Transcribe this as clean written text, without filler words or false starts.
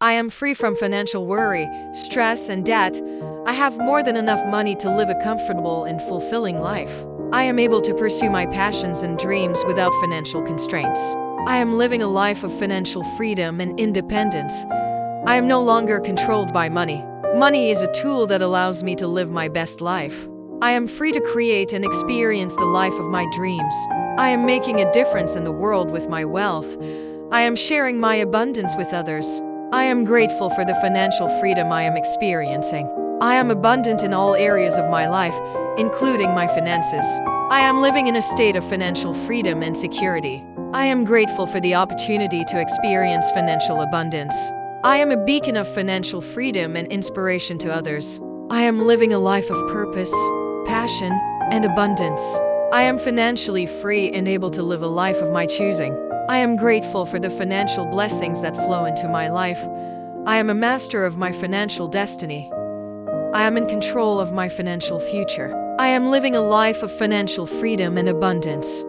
I am free from financial worry, stress, and debt. I have more than enough money to live a comfortable and fulfilling life. I am able to pursue my passions and dreams without financial constraints. I am living a life of financial freedom and independence. I am no longer controlled by money. Money is a tool that allows me to live my best life. I am free to create and experience the life of my dreams. I am making a difference in the world with my wealth. I am sharing my abundance with others. I am grateful for the financial freedom I am experiencing. I am abundant in all areas of my life, including my finances. I am living in a state of financial freedom and security. I am grateful for the opportunity to experience financial abundance. I am a beacon of financial freedom and inspiration to others. I am living a life of purpose, passion, and abundance. I am financially free and able to live a life of my choosing. I am grateful for the financial blessings that flow into my life. I am a master of my financial destiny. I am in control of my financial future. I am living a life of financial freedom and abundance.